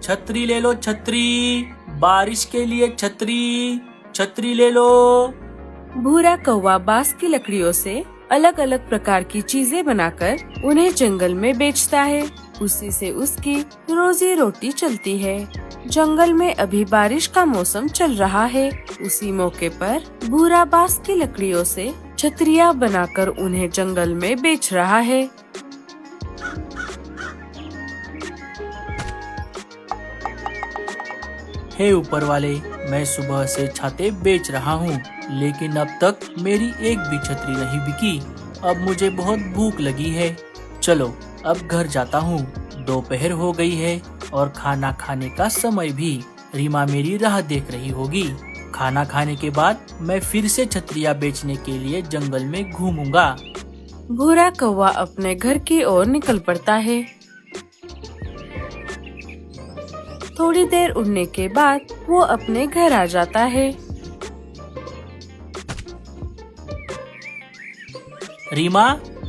छतरी ले लो छतरी, बारिश के लिए छतरी, छतरी ले लो। भूरा कौवा बांस की लकड़ियों से अलग अलग प्रकार की चीजें बनाकर उन्हें जंगल में बेचता है। उसी से उसकी रोजी रोटी चलती है। जंगल में अभी बारिश का मौसम चल रहा है। उसी मौके पर भूरा बांस की लकड़ियों से छतरियाँ बनाकर उन्हें जंगल में बेच रहा है। हे ऊपर वाले, मैं सुबह से छाते बेच रहा हूँ, लेकिन अब तक मेरी एक भी छतरी नहीं बिकी। अब मुझे बहुत भूख लगी है। चलो अब घर जाता हूँ। दोपहर हो गई है और खाना खाने का समय भी। रीमा मेरी राह देख रही होगी। खाना खाने के बाद मैं फिर से छतरियाँ बेचने के लिए जंगल में घूमूंगा। भूरा कौवा अपने घर की ओर निकल पड़ता है। थोड़ी देर उड़ने के बाद वो अपने घर आ जाता है। रीमा,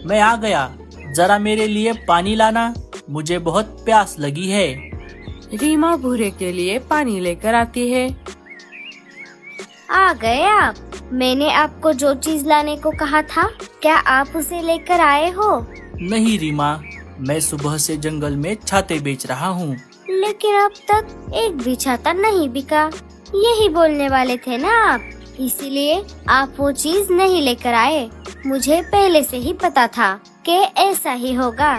मैं आ गया। जरा मेरे लिए पानी लाना, मुझे बहुत प्यास लगी है। रीमा भूरे के लिए पानी लेकर आती है। आ गए आप। मैंने आपको जो चीज लाने को कहा था, क्या आप उसे लेकर आए हो? नहीं रीमा, मैं सुबह से जंगल में छाते बेच रहा हूँ। लेकिन अब तक एक भी छाता नहीं बिका। यही बोलने वाले थे ना आप, इसीलिए आप वो चीज नहीं लेकर आए। मुझे पहले से ही पता था कि ऐसा ही होगा।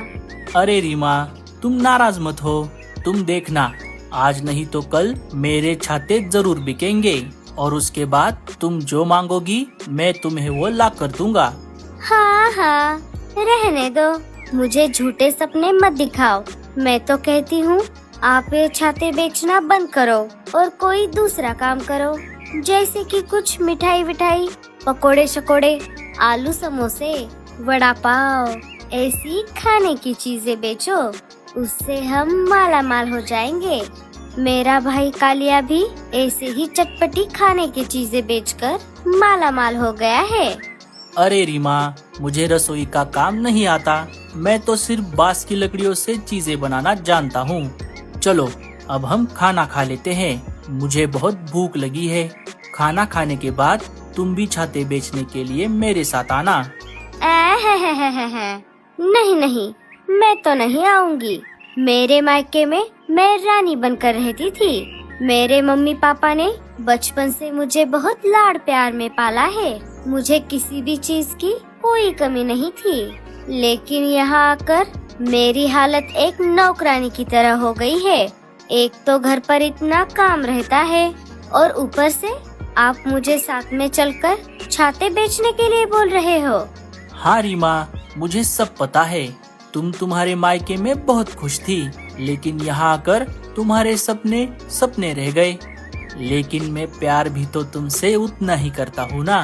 अरे रीमा, तुम नाराज मत हो। तुम देखना, आज नहीं तो कल मेरे छाते जरूर बिकेंगे और उसके बाद तुम जो मांगोगी मैं तुम्हें वो ला कर दूंगा। हाँ हाँ, रहने दो। मुझे झूठे सपने मत दिखाओ। मैं तो कहती हूँ आप ये छाते बेचना बंद करो और कोई दूसरा काम करो, जैसे कि कुछ मिठाई विठाई, पकोड़े शकोड़े, आलू समोसे, वड़ा पाव, ऐसी खाने की चीजें बेचो। उससे हम माला माल हो जाएंगे। मेरा भाई कालिया भी ऐसे ही चटपटी खाने की चीजें बेचकर माला माल हो गया है। अरे रीमा, मुझे रसोई का काम नहीं आता। मैं तो सिर्फ बांस की लकड़ियों से चीजें बनाना जानता हूँ। चलो अब हम खाना खा लेते हैं। मुझे बहुत भूख लगी है। खाना खाने के बाद तुम भी छाते बेचने के लिए मेरे साथ आना। नहीं नहीं, मैं तो नहीं आऊंगी। मेरे मायके में मैं रानी बनकर रहती थी। मेरे मम्मी पापा ने बचपन से मुझे बहुत लाड़ प्यार में पाला है। मुझे किसी भी चीज की कोई कमी नहीं थी। लेकिन यहाँ आकर मेरी हालत एक नौकरानी की तरह हो गई है। एक तो घर पर इतना काम रहता है और ऊपर से आप मुझे साथ में चलकर छाते बेचने के लिए बोल रहे हो। हाँ रीमा, मुझे सब पता है। तुम तुम्हारे मायके में बहुत खुश थी, लेकिन यहाँ आकर तुम्हारे सपने सपने रह गए। लेकिन मैं प्यार भी तो तुमसे उतना ही करता हूँ ना।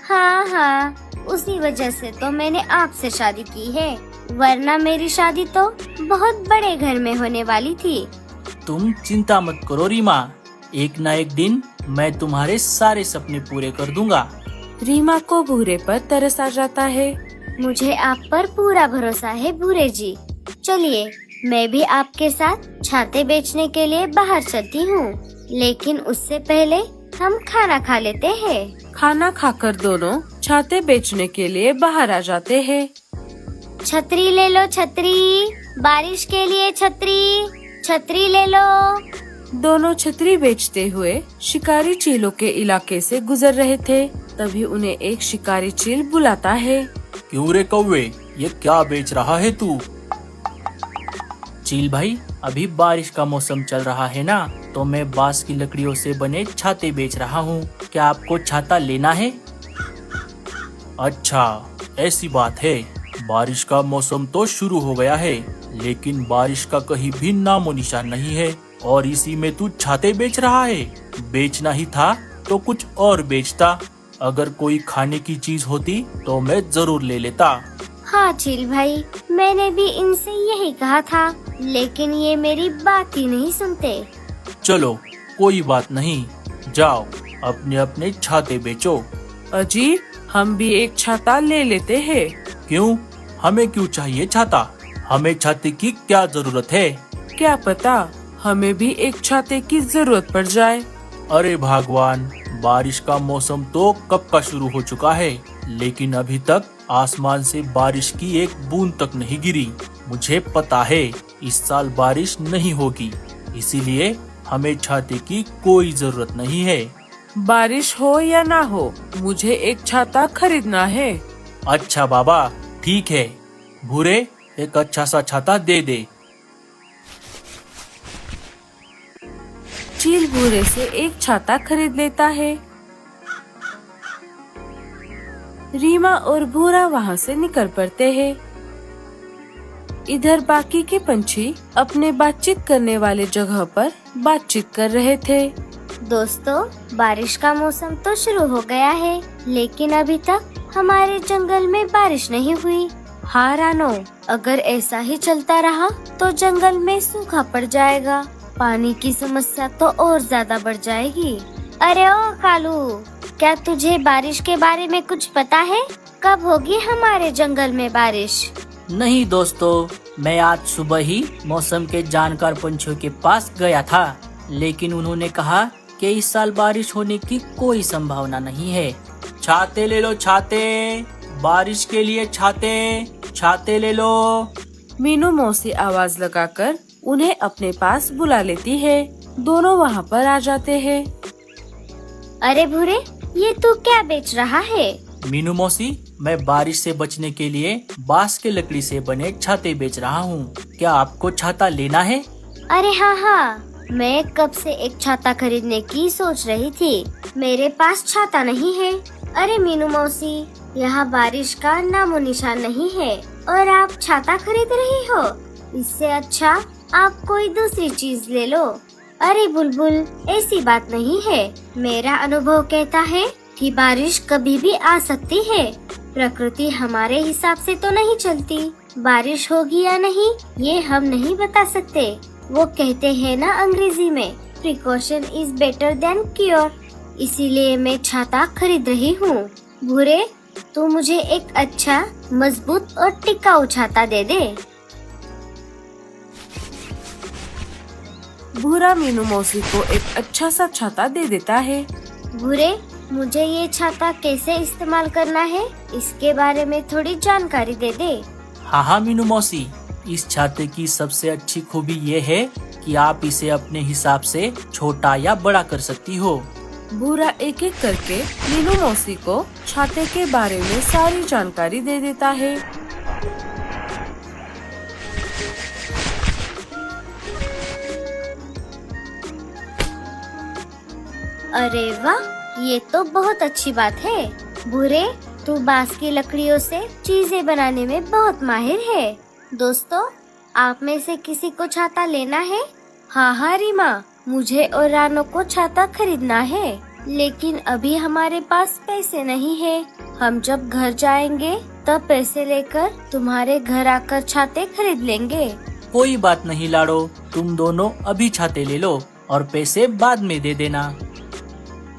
हाँ हाँ, उसी वजह से तो मैंने आपसे शादी की है, वरना मेरी शादी तो बहुत बड़े घर में होने वाली थी। तुम चिंता मत करो रीमा, एक ना एक दिन मैं तुम्हारे सारे सपने पूरे कर दूंगा। रीमा को भूरे पर तरस आ जाता है। मुझे आप पर पूरा भरोसा है भूरे जी। चलिए, मैं भी आपके साथ छाते बेचने के लिए बाहर चलती हूँ, लेकिन उससे पहले हम खाना खा लेते हैं। खाना खाकर दोनों छाते बेचने के लिए बाहर आ जाते हैं। छतरी ले लो छतरी, बारिश के लिए छतरी, छतरी ले लो। दोनों छतरी बेचते हुए शिकारी चीलों के इलाके से गुजर रहे थे। तभी उन्हें एक शिकारी चील बुलाता है। क्यों रे कौवे, ये क्या बेच रहा है तू? चील भाई, अभी बारिश का मौसम चल रहा है ना, तो मैं बांस की लकड़ियों से बने छाते बेच रहा हूँ। क्या आपको छाता लेना है? अच्छा, ऐसी बात है। बारिश का मौसम तो शुरू हो गया है, लेकिन बारिश का कहीं भी नामो निशान नहीं है। और इसी में तू छाते बेच रहा है? बेचना ही था तो कुछ और बेचता। अगर कोई खाने की चीज होती तो मैं जरूर ले लेता। हाँ चील भाई, मैंने भी इनसे यही कहा था, लेकिन ये मेरी बात ही नहीं सुनते। चलो कोई बात नहीं, जाओ अपने अपने छाते बेचो। अजी, हम भी एक छाता ले लेते हैं। क्यों? हमें क्यों चाहिए छाता? हमें छाते की क्या जरूरत है? क्या पता, हमें भी एक छाते की जरूरत पड़ जाए। अरे भगवान, बारिश का मौसम तो कब का शुरू हो चुका है, लेकिन अभी तक आसमान से बारिश की एक बूंद तक नहीं गिरी। मुझे पता है इस साल बारिश नहीं होगी, इसीलिए हमें छाते की कोई जरूरत नहीं है। बारिश हो या ना हो, मुझे एक छाता खरीदना है। अच्छा बाबा, ठीक है। भूरे, एक अच्छा सा छाता दे दे। चील भूरे से एक छाता खरीद लेता है। रीमा और भूरा वहाँ से निकल पड़ते हैं। इधर बाकी के पंछी अपने बातचीत करने वाले जगह पर बातचीत कर रहे थे। दोस्तों, बारिश का मौसम तो शुरू हो गया है, लेकिन अभी तक हमारे जंगल में बारिश नहीं हुई। हाँ रानो, अगर ऐसा ही चलता रहा तो जंगल में सूखा पड़ जाएगा। पानी की समस्या तो और ज्यादा बढ़ जाएगी। अरे ओ कालू, क्या तुझे बारिश के बारे में कुछ पता है? कब होगी हमारे जंगल में बारिश? नहीं दोस्तों, मैं आज सुबह ही मौसम के जानकार पंछियों के पास गया था, लेकिन उन्होंने कहा कि इस साल बारिश होने की कोई संभावना नहीं है। छाते ले लो छाते, बारिश के लिए छाते, छाते ले लो। मीनू मौसी आवाज लगाकर उन्हें अपने पास बुला लेती है। दोनों वहाँ पर आ जाते हैं। अरे भूरे, ये तू क्या बेच रहा है? मीनू मौसी, मैं बारिश से बचने के लिए बांस के लकड़ी से बने छाते बेच रहा हूँ। क्या आपको छाता लेना है? अरे हाँ हाँ, मैं कब से एक छाता खरीदने की सोच रही थी। मेरे पास छाता नहीं है। अरे मीनू मौसी, यहाँ बारिश का नामो निशान नहीं है और आप छाता खरीद रही हो। इससे अच्छा आप कोई दूसरी चीज ले लो। अरे बुलबुल, ऐसी बात नहीं है। मेरा अनुभव कहता है कि बारिश कभी भी आ सकती है। प्रकृति हमारे हिसाब से तो नहीं चलती। बारिश होगी या नहीं, ये हम नहीं बता सकते। वो कहते हैं ना अंग्रेजी में, precaution is better than cure. इसीलिए मैं छाता खरीद रही हूँ। भूरे, तू मुझे एक अच्छा, मजबूत और टिकाऊ छाता दे दे। भूरा मीनू मौसी को एक अच्छा सा छाता दे देता है। भूरे, मुझे ये छाता कैसे इस्तेमाल करना है, इसके बारे में थोड़ी जानकारी दे दे। हाँ हाँ मीनू मौसी, इस छाते की सबसे अच्छी खूबी ये है कि आप इसे अपने हिसाब से छोटा या बड़ा कर सकती हो। भूरा एक एक करके मीनू मौसी को छाते के बारे में सारी जानकारी दे देता है। अरे वाह, ये तो बहुत अच्छी बात है। भूरे, तू बांस की लकड़ियों से चीजें बनाने में बहुत माहिर है। दोस्तों, आप में से किसी को छाता लेना है? हाँ हाँ रीमा, मुझे और रानो को छाता खरीदना है, लेकिन अभी हमारे पास पैसे नहीं है। हम जब घर जाएंगे तब पैसे लेकर तुम्हारे घर आकर छाते खरीद लेंगे। कोई बात नहीं लाडो, तुम दोनों अभी छाते ले लो और पैसे बाद में दे देना।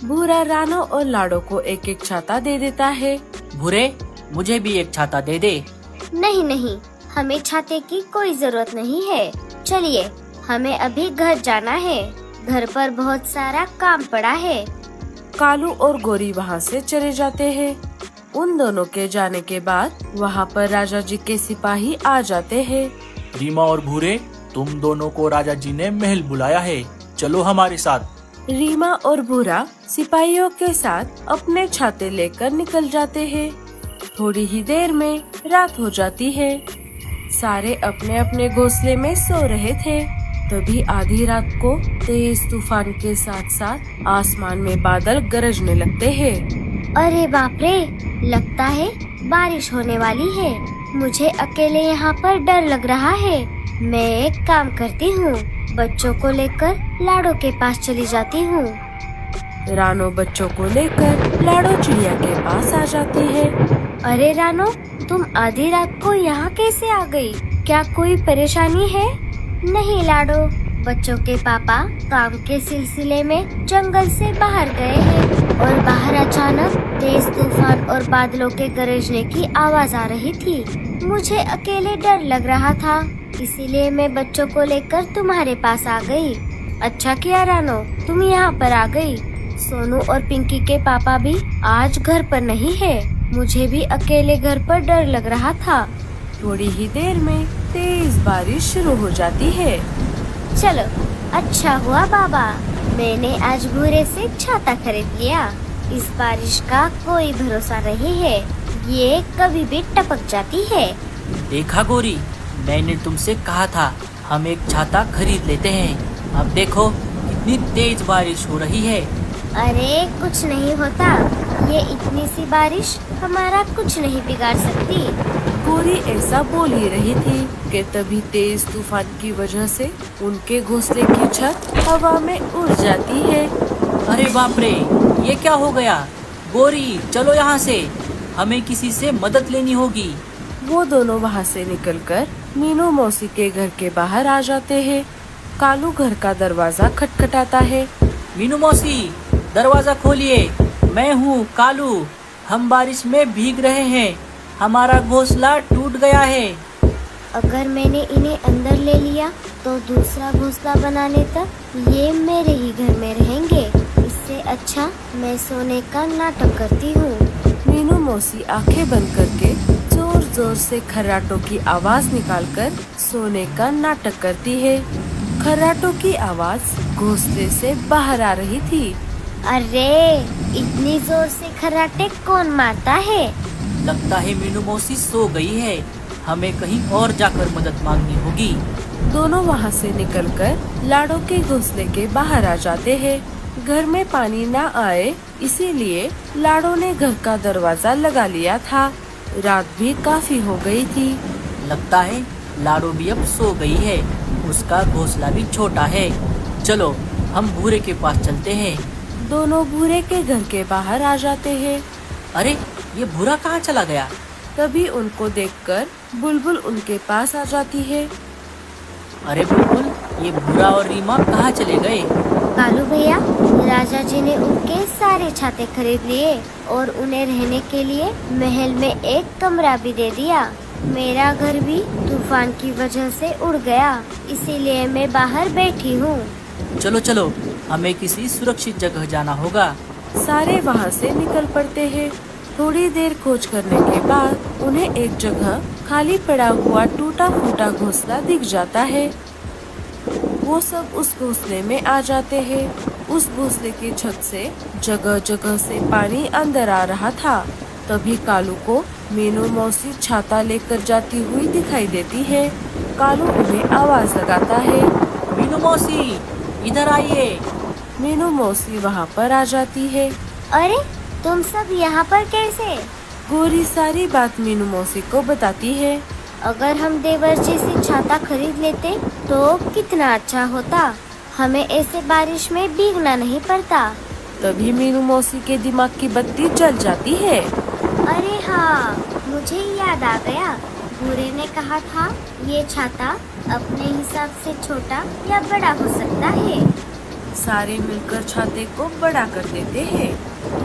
भूरा रानो और लाडो को एक एक छाता दे देता है। भूरे, मुझे भी एक छाता दे दे। नहीं नहीं, हमें छाते की कोई जरूरत नहीं है। चलिए, हमें अभी घर जाना है। घर पर बहुत सारा काम पड़ा है। कालू और गोरी वहाँ से चले जाते हैं। उन दोनों के जाने के बाद वहाँ पर राजा जी के सिपाही आ जाते हैं। रीमा और भूरे, तुम दोनों को राजा जी ने महल बुलाया है, चलो हमारे साथ। रीमा और भूरा सिपाहियों के साथ अपने छाते लेकर निकल जाते हैं। थोड़ी ही देर में रात हो जाती है। सारे अपने अपने घोंसले में सो रहे थे। तभी आधी रात को तेज तूफान के साथ साथ आसमान में बादल गरजने लगते हैं। अरे बाप रे, लगता है बारिश होने वाली है। मुझे अकेले यहाँ पर डर लग रहा है। मैं एक काम करती हूँ, बच्चों को लेकर लाडो के पास चली जाती हूँ। रानो बच्चों को लेकर लाडो चिड़िया के पास आ जाती है। अरे रानो, तुम आधी रात को यहाँ कैसे आ गई? क्या कोई परेशानी है? नहीं लाडो, बच्चों के पापा काम के सिलसिले में जंगल से बाहर गए हैं और बाहर अचानक तेज तूफान और बादलों के गरजने की आवाज आ रही थी। मुझे अकेले डर लग रहा था, इसीलिए मैं बच्चों को लेकर तुम्हारे पास आ गई। अच्छा किया रानो, तुम यहाँ पर आ गई। सोनू और पिंकी के पापा भी आज घर पर नहीं है। मुझे भी अकेले घर पर डर लग रहा था। थोड़ी ही देर में तेज बारिश शुरू हो जाती है। चलो, अच्छा हुआ बाबा, मैंने आज भूरे से छाता खरीद लिया। इस बारिश का कोई भरोसा नहीं है, ये कभी भी टपक जाती है। देखा गौरी, मैंने तुमसे कहा था हम एक छाता खरीद लेते हैं। अब देखो कितनी तेज बारिश हो रही है। अरे कुछ नहीं होता, ये इतनी सी बारिश हमारा कुछ नहीं बिगाड़ सकती। गौरी ऐसा बोल ही रही थी कि तभी तेज तूफान की वजह से उनके घोंसले की छत हवा में उड़ जाती है। अरे बाप रे, ये क्या हो गया? गौरी चलो यहाँ से, हमें किसी से मदद लेनी होगी। वो दोनों वहाँ से निकलकर मीनू मौसी के घर के बाहर आ जाते हैं। कालू घर का दरवाजा खटखटाता है। मीनू मौसी, दरवाजा खोलिए, मैं हूँ कालू। हम बारिश में भीग रहे हैं, हमारा घोंसला टूट गया है। अगर मैंने इन्हें अंदर ले लिया तो दूसरा घोंसला बनाने तक ये मेरे ही घर में रहेंगे। इससे अच्छा मैं सोने का नाटक करती हूँ। मीनू मौसी आंखें बंद करके जोर जोर से खर्राटों की आवाज निकालकर सोने का नाटक करती है। खर्राटों की आवाज घोंसले से बाहर आ रही थी। अरे इतनी जोर से खर्राटे कौन मारता है? लगता है मीनू मौसी सो गई है, हमें कहीं और जाकर मदद मांगनी होगी। दोनों वहाँ से निकलकर लाड़ों के घोंसले के बाहर आ जाते हैं। घर में पानी ना आए इसीलिए लाड़ों ने घर का दरवाजा लगा लिया था। रात भी काफी हो गई थी। लगता है लाडो भी अब सो गई है, उसका घोंसला भी छोटा है। चलो हम भूरे के पास चलते हैं। दोनों भूरे के घर के बाहर आ जाते हैं। अरे ये भूरा कहाँ चला गया? तभी उनको देखकर बुलबुल उनके पास आ जाती है। अरे बुलबुल, ये भूरा और रीमा कहाँ चले गए? कालू भैया, राजा जी ने उनके सारे छाते खरीद लिए और उन्हें रहने के लिए महल में एक कमरा भी दे दिया। मेरा घर भी तूफान की वजह से उड़ गया, इसीलिए मैं बाहर बैठी हूँ। चलो चलो, हमें किसी सुरक्षित जगह जाना होगा। सारे वहाँ से निकल पड़ते हैं। थोड़ी देर खोज करने के बाद उन्हें एक जगह खाली पड़ा हुआ टूटा फूटा घोंसला दिख जाता है। वो सब उस घोंसले में आ जाते हैं। उस घोंसले की छत से जगह जगह से पानी अंदर आ रहा था। तभी कालू को मीनू मौसी छाता लेकर जाती हुई दिखाई देती है। कालू उन्हें आवाज लगाता है। मीनू मौसी, इधर आइए। मीनू मौसी वहाँ पर आ जाती है। अरे तुम सब यहाँ पर कैसे? गौरी सारी बात मीनू मौसी को बताती है। अगर हम देवर जी से छाता खरीद लेते तो कितना अच्छा होता, हमें ऐसे बारिश में भीगना नहीं पड़ता। तभी मीनू मौसी के दिमाग की बत्ती जल जाती है। अरे हाँ, मुझे याद आ गया, भूरे ने कहा था ये छाता अपने हिसाब से छोटा या बड़ा हो सकता है। सारे मिलकर छाते को बड़ा कर देते हैं।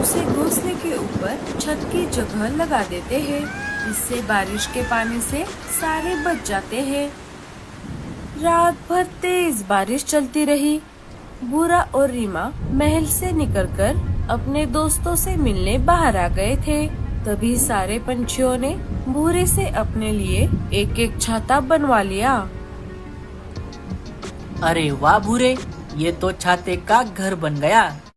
उसे घोंसले के ऊपर छत की जगह लगा देते हैं। इससे बारिश के पानी से सारे बच जाते हैं। रात भर तेज बारिश चलती रही। भूरा और रीमा महल से निकलकर अपने दोस्तों से मिलने बाहर आ गए थे। तभी सारे पंछियों ने भूरे से अपने लिए एक एक छाता बनवा लिया। अरे वाह भूरे, ये तो छाते का घर बन गया।